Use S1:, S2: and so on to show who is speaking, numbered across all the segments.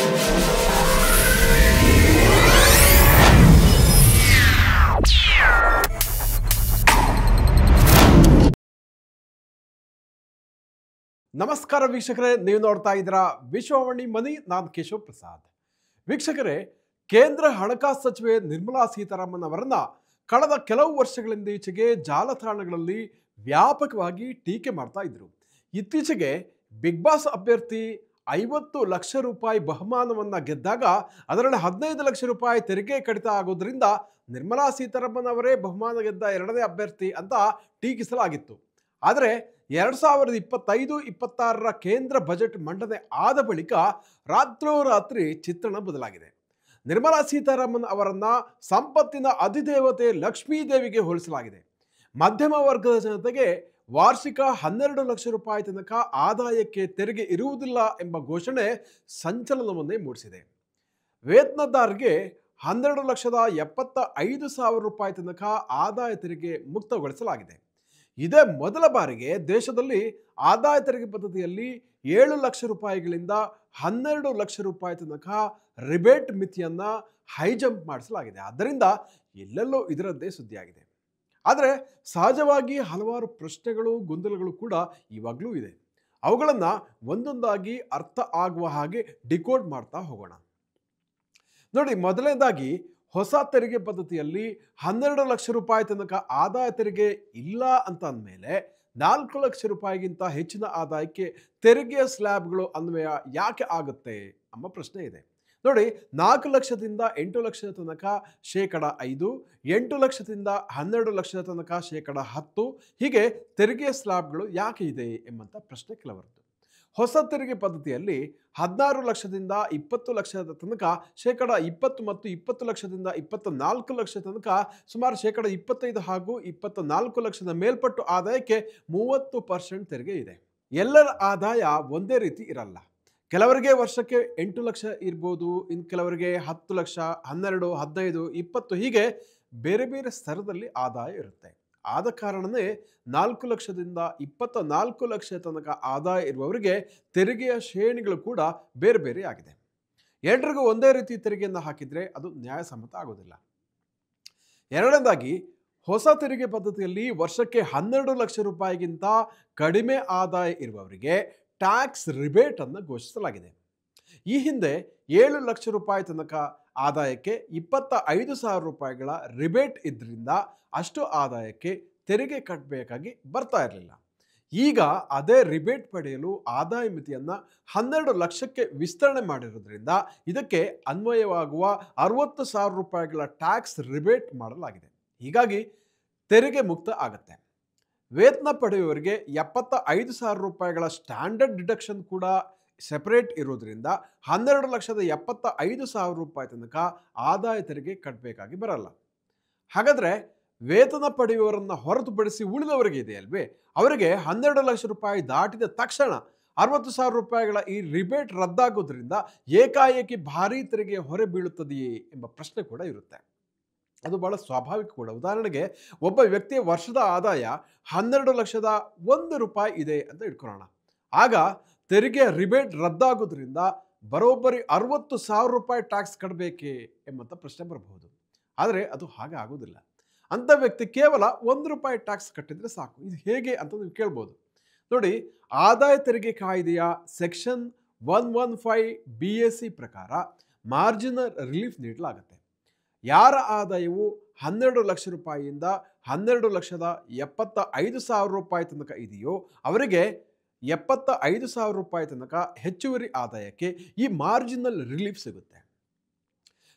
S1: ನಮಸ್ಕಾರ ವೀಕ್ಷಕರೇ, ನೀವು ನೋಡ್ತಾ ಇದ್ದೀರಾ ವಿಶ್ವವಾಣಿ ಮನಿ. ನಾನು ಕೇಶವ್ ಪ್ರಸಾದ್. ವೀಕ್ಷಕರೇ, ಕೇಂದ್ರ ಹಣಕಾಸು ಸಚಿವೆ ನಿರ್ಮಲಾ ಸೀತಾರಾಮನ್ ಅವರನ್ನ ಕಳೆದ ಕೆಲವು ವರ್ಷಗಳಿಂದ ಈಚೆಗೆ ಜಾಲತಾಣಗಳಲ್ಲಿ ವ್ಯಾಪಕವಾಗಿ ಟೀಕೆ ಮಾಡ್ತಾ ಇದ್ರು. ಇತ್ತೀಚೆಗೆ ಬಿಗ್ ಬಾಸ್ ಅಭ್ಯರ್ಥಿ 50 ಲಕ್ಷ ರೂಪಾಯಿ ಬಹುಮಾನವನ್ನ ಗೆದ್ದಾಗ ಅದರಲ್ಲಿ 15 ಲಕ್ಷ ರೂಪಾಯಿ ತೆರಿಗೆ ಕಡಿತ ಆಗೋದ್ರಿಂದ ನಿರ್ಮಲಾ ಸೀತಾರಾಮನ್ ಅವರೇ ಬಹುಮಾನ ಗೆದ್ದ ಎರಡನೇ ಅಭ್ಯರ್ಥಿ ಅಂತ ಟೀಕಿಸಲಾಗಿತ್ತು. ಆದರೆ 2025-26ರ ಕೇಂದ್ರ ಬಜೆಟ್ ಮಂಡನೆ ಆದ ಬಳಿಕ ರಾತ್ರೋರಾತ್ರಿ ಚಿತ್ರಣ ಬದಲಾಗಿದೆ. ನಿರ್ಮಲಾ ಸೀತಾರಾಮನ್ ಅವರನ್ನ ಸಂಪತ್ತಿನ ಅಧಿದೇವತೆ ಲಕ್ಷ್ಮೀ ದೇವಿಗೆ ಹೋಲಿಸಲಾಗಿದೆ. ಮಧ್ಯಮ ವರ್ಗದ ಜನತೆಗೆ ವಾರ್ಷಿಕ 12 ಲಕ್ಷ ರೂಪಾಯಿ ತನಕ ಆದಾಯಕ್ಕೆ ತೆರಿಗೆ ಇರುವುದಿಲ್ಲ ಎಂಬ ಘೋಷಣೆ ಸಂಚಲನವನ್ನೇ ಮೂಡಿಸಿದೆ. ವೇತನದಾರರಿಗೆ 12,75,000 ರೂಪಾಯಿ ತನಕ ಆದಾಯ ತೆರಿಗೆ ಮುಕ್ತಗೊಳಿಸಲಾಗಿದೆ. ಇದೇ ಮೊದಲ ಬಾರಿಗೆ ದೇಶದಲ್ಲಿ ಆದಾಯ ತೆರಿಗೆ ಪದ್ಧತಿಯಲ್ಲಿ 7 ಲಕ್ಷ ರೂಪಾಯಿಗಳಿಂದ 12 ಲಕ್ಷ ರೂಪಾಯಿ ತನಕ ರಿಬೇಟ್ ಮಿತಿಯನ್ನ ಹೈಜಂಪ್ ಮಾಡಿಸಲಾಗಿದೆ. ಆದ್ದರಿಂದ ಎಲ್ಲೆಲ್ಲೋ ಇದರದ್ದೇ ಸುದ್ದಿಯಾಗಿದೆ. ಆದರೆ ಸಹಜವಾಗಿ ಹಲವಾರು ಪ್ರಶ್ನೆಗಳು, ಗೊಂದಲಗಳು ಕೂಡ ಇವಾಗಲೂ ಇದೆ. ಅವುಗಳನ್ನು ಒಂದೊಂದಾಗಿ ಅರ್ಥ ಆಗುವ ಹಾಗೆ ಡಿಕೋಡ್ ಮಾಡ್ತಾ ಹೋಗೋಣ. ನೋಡಿ, ಮೊದಲನೇದಾಗಿ ಹೊಸ ತೆರಿಗೆ ಪದ್ಧತಿಯಲ್ಲಿ 12 ಲಕ್ಷ ರೂಪಾಯಿ ತನಕ ಆದಾಯ ತೆರಿಗೆ ಇಲ್ಲ ಅಂತ ಅಂದಮೇಲೆ 4 ಲಕ್ಷ ರೂಪಾಯಿಗಿಂತ ಹೆಚ್ಚಿನ ಆದಾಯಕ್ಕೆ ತೆರಿಗೆಯ ಸ್ಲ್ಯಾಬ್ಗಳು ಅನ್ವಯ ಯಾಕೆ ಆಗುತ್ತೆ ಎಂಬ ಪ್ರಶ್ನೆ ಇದೆ. ನೋಡಿ, 4 ಲಕ್ಷದಿಂದ 8 ಲಕ್ಷದ ತನಕ 5%, 8 ಲಕ್ಷದಿಂದ 12 ಲಕ್ಷದ ತನಕ 10%, ಹೀಗೆ ತೆರಿಗೆಯ ಸ್ಲ್ಯಾಬ್ಗಳು ಯಾಕೆ ಇದೆ ಎಂಬಂಥ ಪ್ರಶ್ನೆ ಕೆಲವರದ್ದು. ಹೊಸ ತೆರಿಗೆ ಪದ್ಧತಿಯಲ್ಲಿ 16 ಲಕ್ಷದಿಂದ 20 ಲಕ್ಷದ ತನಕ 20% ಮತ್ತು 20 ಲಕ್ಷದಿಂದ 24 ಲಕ್ಷ ತನಕ ಸುಮಾರು 25% ಹಾಗೂ 24 ಲಕ್ಷದ ಮೇಲ್ಪಟ್ಟು ಆದಾಯಕ್ಕೆ 30% ತೆರಿಗೆ ಇದೆ. ಎಲ್ಲರ ಆದಾಯ ಒಂದೇ ರೀತಿ ಇರಲ್ಲ. ಕೆಲವರಿಗೆ ವರ್ಷಕ್ಕೆ 8 ಲಕ್ಷ ಇರ್ಬೋದು, ಇನ್ನು ಕೆಲವರಿಗೆ 10 ಲಕ್ಷ, 12, 15, 20 ಹೀಗೆ ಬೇರೆ ಬೇರೆ ಸ್ತರದಲ್ಲಿ ಆದಾಯ ಇರುತ್ತೆ. ಆದ ಕಾರಣವೇ 4 ಲಕ್ಷದಿಂದ 24 ಲಕ್ಷ ತನಕ ಆದಾಯ ಇರುವವರಿಗೆ ತೆರಿಗೆಯ ಶ್ರೇಣಿಗಳು ಕೂಡ ಬೇರೆ ಬೇರೆ ಆಗಿದೆ. ಎಲ್ಲರಿಗೂ ಒಂದೇ ರೀತಿ ತೆರಿಗೆಯನ್ನು ಹಾಕಿದರೆ ಅದು ನ್ಯಾಯಸಮ್ಮತ ಆಗೋದಿಲ್ಲ. ಎರಡನೇದಾಗಿ, ಹೊಸ ತೆರಿಗೆ ಪದ್ಧತಿಯಲ್ಲಿ ವರ್ಷಕ್ಕೆ 12 ಲಕ್ಷ ರೂಪಾಯಿಗಿಂತ ಕಡಿಮೆ ಆದಾಯ ಇರುವವರಿಗೆ ಟ್ಯಾಕ್ಸ್ ರಿಬೇಟ್ ಅನ್ನು ಘೋಷಿಸಲಾಗಿದೆ. ಈ ಹಿಂದೆ 7 ಲಕ್ಷ ರೂಪಾಯಿ ತನಕ ಆದಾಯಕ್ಕೆ 25,000 ರೂಪಾಯಿಗಳ ರಿಬೇಟ್ ಇದ್ರಿಂದ ಅಷ್ಟು ಆದಾಯಕ್ಕೆ ತೆರಿಗೆ ಕಟ್ಟಬೇಕಾಗಿ ಬರ್ತಾ ಇರಲಿಲ್ಲ. ಈಗ ಅದೇ ರಿಬೇಟ್ ಪಡೆಯಲು ಆದಾಯ ಮಿತಿಯನ್ನು 12 ಲಕ್ಷಕ್ಕೆ ವಿಸ್ತರಣೆ ಮಾಡಿರೋದ್ರಿಂದ ಇದಕ್ಕೆ ಅನ್ವಯವಾಗುವ 60,000 ರೂಪಾಯಿಗಳ ಟ್ಯಾಕ್ಸ್ ರಿಬೇಟ್ ಮಾಡಲಾಗಿದೆ. ಹೀಗಾಗಿ ತೆರಿಗೆ ಮುಕ್ತ ಆಗುತ್ತೆ. ವೇತನ ಪಡೆಯುವವರಿಗೆ 75,000 ರೂಪಾಯಿಗಳ ಸ್ಟ್ಯಾಂಡರ್ಡ್ ಡಿಡಕ್ಷನ್ ಕೂಡ ಸೆಪರೇಟ್ ಇರೋದ್ರಿಂದ 12,75,000 ರೂಪಾಯಿ ತನಕ ಆದಾಯ ತೆರಿಗೆ ಕಟ್ಟಬೇಕಾಗಿ ಬರಲ್ಲ. ಹಾಗಾದರೆ ವೇತನ ಪಡೆಯುವವರನ್ನು ಹೊರತುಪಡಿಸಿ ಉಳಿದವರಿಗೆ ಇದೆ ಅಲ್ವೇ, ಅವರಿಗೆ 12 ಲಕ್ಷ ರೂಪಾಯಿ ದಾಟಿದ ತಕ್ಷಣ 60,000 ರೂಪಾಯಿಗಳ ಈ ರಿಬೇಟ್ ರದ್ದಾಗೋದ್ರಿಂದ ಏಕಾಏಕಿ ಭಾರೀ ತೆರಿಗೆ ಹೊರೆ ಬೀಳುತ್ತದೆಯೇ ಎಂಬ ಪ್ರಶ್ನೆ ಕೂಡ ಇರುತ್ತೆ. ಅದು ಬಹಳ ಸ್ವಾಭಾವಿಕ ಕೂಡ. ಉದಾಹರಣೆಗೆ, ಒಬ್ಬ ವ್ಯಕ್ತಿಯ ವರ್ಷದ ಆದಾಯ 12 ಲಕ್ಷದ 1 ರೂಪಾಯಿ ಇದೆ ಅಂತ ಇಟ್ಕೊಳ್ಳೋಣ. ಆಗ ತೆರಿಗೆ ರಿಬೇಟ್ ರದ್ದಾಗೋದ್ರಿಂದ ಬರೋಬ್ಬರಿ 60,000 ರೂಪಾಯಿ ಟ್ಯಾಕ್ಸ್ ಕಟ್ಟಬೇಕೇ ಎಂಬಂಥ ಪ್ರಶ್ನೆ ಬರಬಹುದು. ಆದರೆ ಅದು ಹಾಗೆ ಆಗೋದಿಲ್ಲ. ಅಂಥ ವ್ಯಕ್ತಿ ಕೇವಲ 1 ರೂಪಾಯಿ ಟ್ಯಾಕ್ಸ್ ಕಟ್ಟಿದರೆ ಸಾಕು. ಇದು ಹೇಗೆ ಅಂತ ನೀವು ಕೇಳ್ಬೋದು. ನೋಡಿ, ಆದಾಯ ತೆರಿಗೆ ಕಾಯ್ದೆಯ ಸೆಕ್ಷನ್ 115 BAC ಪ್ರಕಾರ ಮಾರ್ಜಿನಲ್ ರಿಲೀಫ್ ನೀಡಲಾಗುತ್ತೆ. ಯಾರ ಆದಾಯವು 12 ಲಕ್ಷ ರೂಪಾಯಿಯಿಂದ 12,75,000 ರೂಪಾಯಿ ತನಕ ಇದೆಯೋ ಅವರಿಗೆ 75,000 ರೂಪಾಯಿ ತನಕ ಹೆಚ್ಚುವರಿ ಆದಾಯಕ್ಕೆ ಈ ಮಾರ್ಜಿನಲ್ ರಿಲೀಫ್ ಸಿಗುತ್ತೆ.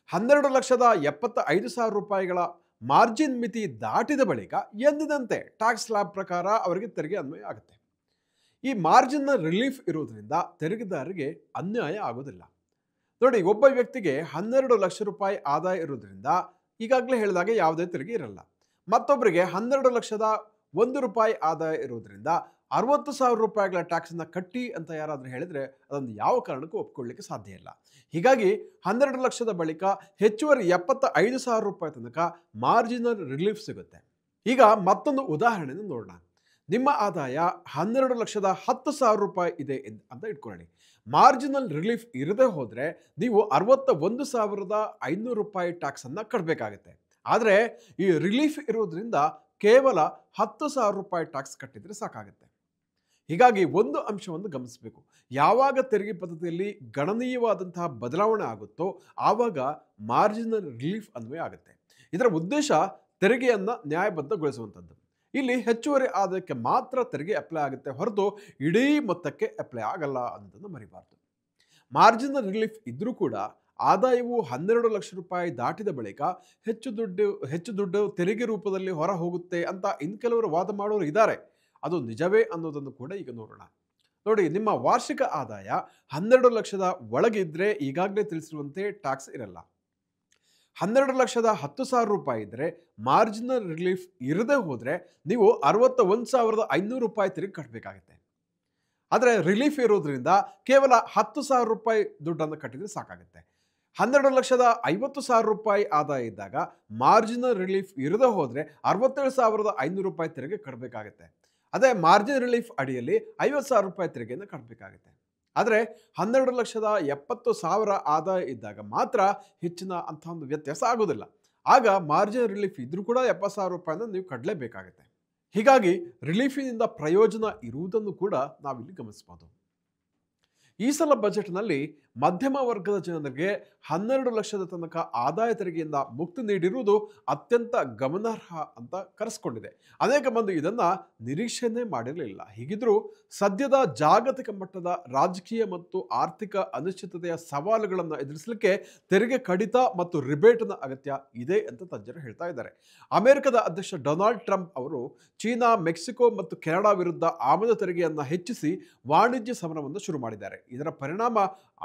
S1: 12,75,000 ರೂಪಾಯಿಗಳ ಮಾರ್ಜಿನ್ ಮಿತಿ ದಾಟಿದ ಬಳಿಕ ಎಂದಿನಂತೆ ಟ್ಯಾಕ್ಸ್ ಸ್ಲ್ಯಾಬ್ ಪ್ರಕಾರ ಅವರಿಗೆ ತೆರಿಗೆ ಅನ್ವಯ ಆಗುತ್ತೆ. ಈ ಮಾರ್ಜಿನಲ್ ರಿಲೀಫ್ ಇರೋದ್ರಿಂದ ತೆರಿಗೆದಾರರಿಗೆ ಅನ್ಯಾಯ ಆಗೋದಿಲ್ಲ. ನೋಡಿ, ಒಬ್ಬ ವ್ಯಕ್ತಿಗೆ 12 ಲಕ್ಷ ರೂಪಾಯಿ ಆದಾಯ ಇರೋದ್ರಿಂದ ಈಗಾಗಲೇ ಹೇಳಿದಾಗೆ ಯಾವುದೇ ತೆರಿಗೆ ಇರಲ್ಲ. ಮತ್ತೊಬ್ಬರಿಗೆ 12 ಲಕ್ಷದ 1 ರೂಪಾಯಿ ಆದಾಯ ಇರೋದ್ರಿಂದ 60,000 ರೂಪಾಯಿಗಳ ಟ್ಯಾಕ್ಸನ್ನು ಕಟ್ಟಿ ಅಂತ ಯಾರಾದರೂ ಹೇಳಿದರೆ ಅದನ್ನು ಯಾವ ಕಾರಣಕ್ಕೂ ಒಪ್ಕೊಳ್ಳಿಕ್ಕೆ ಸಾಧ್ಯ ಇಲ್ಲ. ಹೀಗಾಗಿ 12 ಲಕ್ಷದ ಬಳಿಕ ಹೆಚ್ಚುವರಿ 75,000 ರೂಪಾಯಿ ತನಕ ಮಾರ್ಜಿನಲ್ ರಿಲೀಫ್ ಸಿಗುತ್ತೆ. ಈಗ ಮತ್ತೊಂದು ಉದಾಹರಣೆಯನ್ನು ನೋಡೋಣ. ನಿಮ್ಮ ಆದಾಯ 12,10,000 ರೂಪಾಯಿ ಇದೆ ಅಂತ ಇಟ್ಕೊಳ್ಳಿ. ಮಾರ್ಜಿನಲ್ ರಿಲೀಫ್ ಇರದೇ ಹೋದರೆ ನೀವು 61,500 ರೂಪಾಯಿ ಟ್ಯಾಕ್ಸನ್ನು ಕಟ್ಟಬೇಕಾಗುತ್ತೆ. ಆದರೆ ಈ ರಿಲೀಫ್ ಇರೋದ್ರಿಂದ ಕೇವಲ 10,000 ರೂಪಾಯಿ ಟ್ಯಾಕ್ಸ್ ಕಟ್ಟಿದರೆ ಸಾಕಾಗುತ್ತೆ. ಹೀಗಾಗಿ ಒಂದು ಅಂಶವನ್ನು ಗಮನಿಸಬೇಕು. ಯಾವಾಗ ತೆರಿಗೆ ಪದ್ಧತಿಯಲ್ಲಿ ಗಣನೀಯವಾದಂತಹ ಬದಲಾವಣೆ ಆಗುತ್ತೋ ಆವಾಗ ಮಾರ್ಜಿನಲ್ ರಿಲೀಫ್ ಅನ್ವಯ ಆಗುತ್ತೆ. ಇದರ ಉದ್ದೇಶ ತೆರಿಗೆಯನ್ನು ನ್ಯಾಯಬದ್ಧಗೊಳಿಸುವಂಥದ್ದು. ಇಲ್ಲಿ ಹೆಚ್ಚುವರಿ ಆದಾಯಕ್ಕೆ ಮಾತ್ರ ತೆರಿಗೆ ಅಪ್ಲೈ ಆಗುತ್ತೆ ಹೊರತು ಇಡೀ ಮೊತ್ತಕ್ಕೆ ಅಪ್ಲೈ ಆಗಲ್ಲ ಅನ್ನೋದನ್ನು ಮರಿಬಾರ್ದು. ಮಾರ್ಜಿನಲ್ ರಿಲೀಫ್ ಇದ್ರೂ ಕೂಡ ಆದಾಯವು 12 ಲಕ್ಷ ರೂಪಾಯಿ ದಾಟಿದ ಬಳಿಕ ಹೆಚ್ಚು ದುಡ್ಡು ತೆರಿಗೆ ರೂಪದಲ್ಲಿ ಹೊರ ಹೋಗುತ್ತೆ ಅಂತ ಇನ್ನು ಕೆಲವರು ವಾದ ಮಾಡೋರು ಇದ್ದಾರೆ. ಅದು ನಿಜವೇ ಅನ್ನೋದನ್ನು ಕೂಡ ಈಗ ನೋಡೋಣ. ನೋಡಿ, ನಿಮ್ಮ ವಾರ್ಷಿಕ ಆದಾಯ 12 ಲಕ್ಷದ ಒಳಗೆ ಇದ್ದರೆ ಈಗಾಗಲೇ ತಿಳಿಸಿರುವಂತೆ ಟ್ಯಾಕ್ಸ್ ಇರಲ್ಲ. 12,10,000 ರೂಪಾಯಿ ಇದ್ದರೆ ಮಾರ್ಜಿನಲ್ ರಿಲೀಫ್ ಇರದೇ ಹೋದರೆ ನೀವು 61,500 ರೂಪಾಯಿ ತೆರಿಗೆ ಕಟ್ಟಬೇಕಾಗುತ್ತೆ. ಆದರೆ ರಿಲೀಫ್ ಇರೋದ್ರಿಂದ ಕೇವಲ 10,000 ರೂಪಾಯಿ ದುಡ್ಡನ್ನು ಕಟ್ಟಿದರೆ ಸಾಕಾಗುತ್ತೆ. 12,50,000 ರೂಪಾಯಿ ಆದಾಯ ಇದ್ದಾಗ ಮಾರ್ಜಿನಲ್ ರಿಲೀಫ್ ಇರದೇ ಹೋದರೆ 67,500 ರೂಪಾಯಿ ತೆರಿಗೆ ಕಟ್ಟಬೇಕಾಗುತ್ತೆ. ಅದೇ ಮಾರ್ಜಿನ್ ರಿಲೀಫ್ ಅಡಿಯಲ್ಲಿ 50,000 ರೂಪಾಯಿ ತೆರಿಗೆಯನ್ನು ಕಟ್ಟಬೇಕಾಗುತ್ತೆ. ಆದರೆ 12,70,000 ಆದಾಯ ಇದ್ದಾಗ ಮಾತ್ರ ಹೆಚ್ಚಿನ ಅಂಥ ಒಂದು ವ್ಯತ್ಯಾಸ ಆಗೋದಿಲ್ಲ. ಆಗ ಮಾರ್ಜಿನ್ ರಿಲೀಫ್ ಇದ್ರೂ ಕೂಡ 70,000 ರೂಪಾಯಿನ ನೀವು ಕಟ್ಟಲೇಬೇಕಾಗುತ್ತೆ. ಹೀಗಾಗಿ ರಿಲೀಫಿನಿಂದ ಪ್ರಯೋಜನ ಇರುವುದನ್ನು ಕೂಡ ನಾವಿಲ್ಲಿ ಗಮನಿಸಬಹುದು. ಈ ಸಲ ಬಜೆಟ್ನಲ್ಲಿ ಮಧ್ಯಮ ವರ್ಗದ ಜನರಿಗೆ 12 ಲಕ್ಷದ ತನಕ ಆದಾಯ ತೆರಿಗೆಯಿಂದ ಮುಕ್ತಿ ನೀಡಿರುವುದು ಅತ್ಯಂತ ಗಮನಾರ್ಹ ಅಂತ ಕರೆಸಿಕೊಂಡಿದೆ. ಅನೇಕ ಮಂದಿ ಇದನ್ನು ನಿರೀಕ್ಷೆಯೇ ಮಾಡಿರಲಿಲ್ಲ. ಹೀಗಿದ್ರೂ ಸದ್ಯದ ಜಾಗತಿಕ ಮಟ್ಟದ ರಾಜಕೀಯ ಮತ್ತು ಆರ್ಥಿಕ ಅನಿಶ್ಚಿತತೆಯ ಸವಾಲುಗಳನ್ನು ಎದುರಿಸಲಿಕ್ಕೆ ತೆರಿಗೆ ಕಡಿತ ಮತ್ತು ರಿಬೇಟ್ನ ಅಗತ್ಯ ಇದೆ ಅಂತ ತಜ್ಞರು ಹೇಳ್ತಾ ಇದ್ದಾರೆ. ಅಮೆರಿಕದ ಅಧ್ಯಕ್ಷ ಡೊನಾಲ್ಡ್ ಟ್ರಂಪ್ ಅವರು ಚೀನಾ, ಮೆಕ್ಸಿಕೋ ಮತ್ತು ಕೆನಡಾ ವಿರುದ್ಧ ಆಮದು ತೆರಿಗೆಯನ್ನು ಹೆಚ್ಚಿಸಿ ವಾಣಿಜ್ಯ ಸಮರವನ್ನು ಶುರು ಮಾಡಿದ್ದಾರೆ. ಇದರ ಪರಿಣಾಮ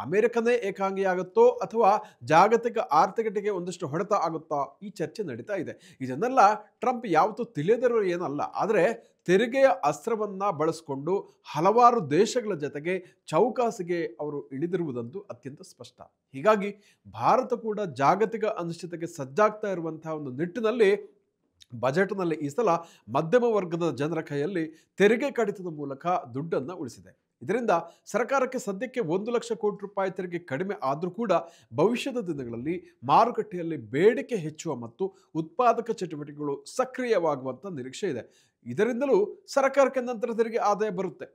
S1: ಅಮೆರಿಕನೇ ಏಕಾಂಗಿಯಾಗುತ್ತೋ ಅಥವಾ ಜಾಗತಿಕ ಆರ್ಥಿಕತೆಗೆ ಒಂದಷ್ಟು ಹೊಡೆತ ಆಗುತ್ತಾ ಈ ಚರ್ಚೆ ನಡೀತಾ ಇದೆ. ಇದನ್ನೆಲ್ಲ ಟ್ರಂಪ್ ಯಾವತ್ತೂ ತಿಳಿಯದಿರೋ ಏನಲ್ಲ. ಆದರೆ ತೆರಿಗೆಯ ಅಸ್ತ್ರವನ್ನು ಬಳಸಿಕೊಂಡು ಹಲವಾರು ದೇಶಗಳ ಜೊತೆಗೆ ಚೌಕಾಸಿಗೆ ಅವರು ಇಳಿದಿರುವುದಂತೂ ಅತ್ಯಂತ ಸ್ಪಷ್ಟ. ಹೀಗಾಗಿ ಭಾರತ ಕೂಡ ಜಾಗತಿಕ ಅನಿಶ್ಚಿತತೆಗೆ ಸಜ್ಜಾಗ್ತಾ ಇರುವಂತಹ ಒಂದು ನಿಟ್ಟಿನಲ್ಲಿ ಬಜೆಟ್ನಲ್ಲಿ ಈ ಸಲ ಮಧ್ಯಮ ವರ್ಗದ ಜನರ ಕೈಯಲ್ಲಿ ತೆರಿಗೆ ಕಡಿತದ ಮೂಲಕ ದುಡ್ಡನ್ನು ಉಳಿಸಿದೆ. ಇದರಿಂದ ಸರ್ಕಾರಕ್ಕೆ ಸದ್ಯಕ್ಕೆ 1 ಲಕ್ಷ ಕೋಟಿ ರೂಪಾಯಿ ತೆರಿಗೆ ಕಡಿಮೆ ಆದರೂ ಕೂಡ ಭವಿಷ್ಯದ ದಿನಗಳಲ್ಲಿ ಮಾರುಕಟ್ಟೆಯಲ್ಲಿ ಬೇಡಿಕೆ ಹೆಚ್ಚುವ ಮತ್ತು ಉತ್ಪಾದಕ ಚಟುವಟಿಕೆಗಳು ಸಕ್ರಿಯವಾಗುವಂಥ ನಿರೀಕ್ಷೆ ಇದೆ. ಇದರಿಂದಲೂ ಸರ್ಕಾರಕ್ಕೆ ನಂತರ ತೆರಿಗೆ ಆದಾಯ ಬರುತ್ತೆ.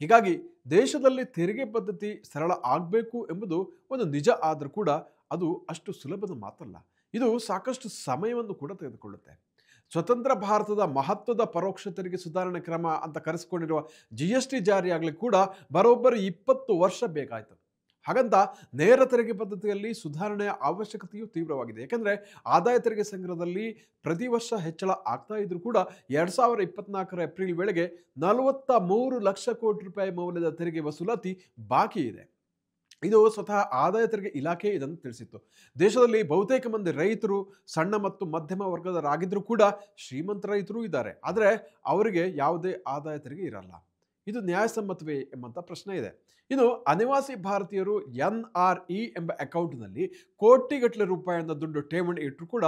S1: ಹೀಗಾಗಿ ದೇಶದಲ್ಲಿ ತೆರಿಗೆ ಪದ್ಧತಿ ಸರಳ ಆಗಬೇಕು ಎಂಬುದು ಒಂದು ನಿಜ. ಆದರೂ ಕೂಡ ಅದು ಅಷ್ಟು ಸುಲಭದ ಮಾತಲ್ಲ. ಇದು ಸಾಕಷ್ಟು ಸಮಯವನ್ನು ಕೂಡ ತೆಗೆದುಕೊಳ್ಳುತ್ತೆ. ಸ್ವತಂತ್ರ ಭಾರತದ ಮಹತ್ವದ ಪರೋಕ್ಷ ತೆರಿಗೆ ಸುಧಾರಣೆ ಕ್ರಮ ಅಂತ ಕರೆಸಿಕೊಂಡಿರುವ GST ಜಾರಿಯಾಗಲಿಕ್ಕೆ ಕೂಡ ಬರೋಬ್ಬರಿ 20 ವರ್ಷ ಬೇಕಾಯಿತು. ಹಾಗಂತ ನೇರ ತೆರಿಗೆ ಪದ್ಧತಿಯಲ್ಲಿ ಸುಧಾರಣೆಯ ಅವಶ್ಯಕತೆಯೂ ತೀವ್ರವಾಗಿದೆ. ಯಾಕೆಂದರೆ ಆದಾಯ ತೆರಿಗೆ ಸಂಗ್ರಹದಲ್ಲಿ ಪ್ರತಿ ವರ್ಷ ಹೆಚ್ಚಳ ಆಗ್ತಾ ಇದ್ರೂ ಕೂಡ 2024 ಏಪ್ರಿಲ್ ವೇಳೆಗೆ 43 ಲಕ್ಷ ಕೋಟಿ ರೂಪಾಯಿ ಮೌಲ್ಯದ ತೆರಿಗೆ ವಸೂಲಾತಿ ಬಾಕಿ ಇದೆ. ಇದು ಸ್ವತಃ ಆದಾಯ ತೆರಿಗೆ ಇಲಾಖೆ ಇದನ್ನು ತಿಳಿಸಿತ್ತು. ದೇಶದಲ್ಲಿ ಬಹುತೇಕ ಮಂದಿ ರೈತರು ಸಣ್ಣ ಮತ್ತು ಮಧ್ಯಮ ವರ್ಗದವರಾಗಿದ್ದರೂ ಕೂಡ ಶ್ರೀಮಂತ ರೈತರು ಇದ್ದಾರೆ. ಆದರೆ ಅವರಿಗೆ ಯಾವುದೇ ಆದಾಯ ತೆರಿಗೆ ಇರಲ್ಲ. ಇದು ನ್ಯಾಯಸಮ್ಮತವೇ ಎಂಬಂಥ ಪ್ರಶ್ನೆ ಇದೆ. ಇನ್ನು ಅನಿವಾಸಿ ಭಾರತೀಯರು NRE ಎಂಬ ಅಕೌಂಟ್ನಲ್ಲಿ ಕೋಟಿಗಟ್ಟಲೆ ರೂಪಾಯಿಯ ದುಡ್ಡು ಠೇವಣಿ ಇಟ್ಟರು ಕೂಡ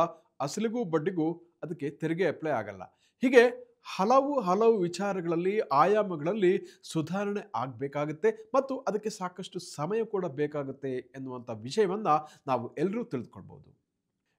S1: ಅಸಲಿಗೂ ಬಡ್ಡಿಗೂ ಅದಕ್ಕೆ ತೆರಿಗೆ ಅಪ್ಲೈ ಆಗಲ್ಲ. ಹೀಗೆ ಹಲವು ವಿಚಾರಗಳಲ್ಲಿ, ಆಯಾಮಗಳಲ್ಲಿ ಸುಧಾರಣೆ ಆಗಬೇಕಾಗುತ್ತೆ ಮತ್ತು ಅದಕ್ಕೆ ಸಾಕಷ್ಟು ಸಮಯ ಕೂಡ ಬೇಕಾಗುತ್ತೆ ಎನ್ನುವಂಥ ವಿಷಯವನ್ನು ನಾವು ಎಲ್ಲರೂ ತಿಳಿದುಕೊಳ್ಬೋದು.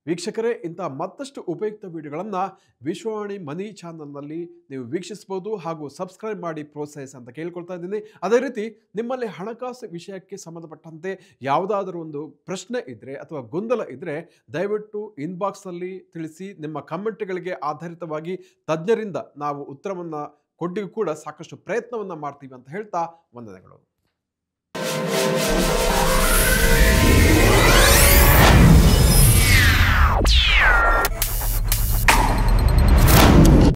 S1: ವೀಕ್ಷಕರೇ, ಇಂಥ ಮತ್ತಷ್ಟು ಉಪಯುಕ್ತ ವಿಡಿಯೋಗಳನ್ನು ವಿಶ್ವವಾಣಿ ಮನಿ ಚಾನಲ್ನಲ್ಲಿ ನೀವು ವೀಕ್ಷಿಸಬಹುದು ಹಾಗೂ ಸಬ್ಸ್ಕ್ರೈಬ್ ಮಾಡಿ ಪ್ರೋತ್ಸಾಹಿಸಿ ಅಂತ ಕೇಳ್ಕೊಳ್ತಾ ಇದ್ದೀನಿ. ಅದೇ ರೀತಿ ನಿಮ್ಮಲ್ಲಿ ಹಣಕಾಸು ವಿಷಯಕ್ಕೆ ಸಂಬಂಧಪಟ್ಟಂತೆ ಯಾವುದಾದರೂ ಒಂದು ಪ್ರಶ್ನೆ ಇದ್ದರೆ ಅಥವಾ ಗೊಂದಲ ಇದ್ದರೆ ದಯವಿಟ್ಟು ಇನ್ಬಾಕ್ಸ್ನಲ್ಲಿ ತಿಳಿಸಿ. ನಿಮ್ಮ ಕಮೆಂಟ್ಗಳಿಗೆ ಆಧಾರಿತವಾಗಿ ತಜ್ಞರಿಂದ ನಾವು ಉತ್ತರವನ್ನು ಕೊಡ್ಲಿಕ್ಕೂ ಕೂಡ ಸಾಕಷ್ಟು ಪ್ರಯತ್ನವನ್ನು ಮಾಡ್ತೀವಿ ಅಂತ ಹೇಳ್ತಾ ವಂದನೆಗಳು.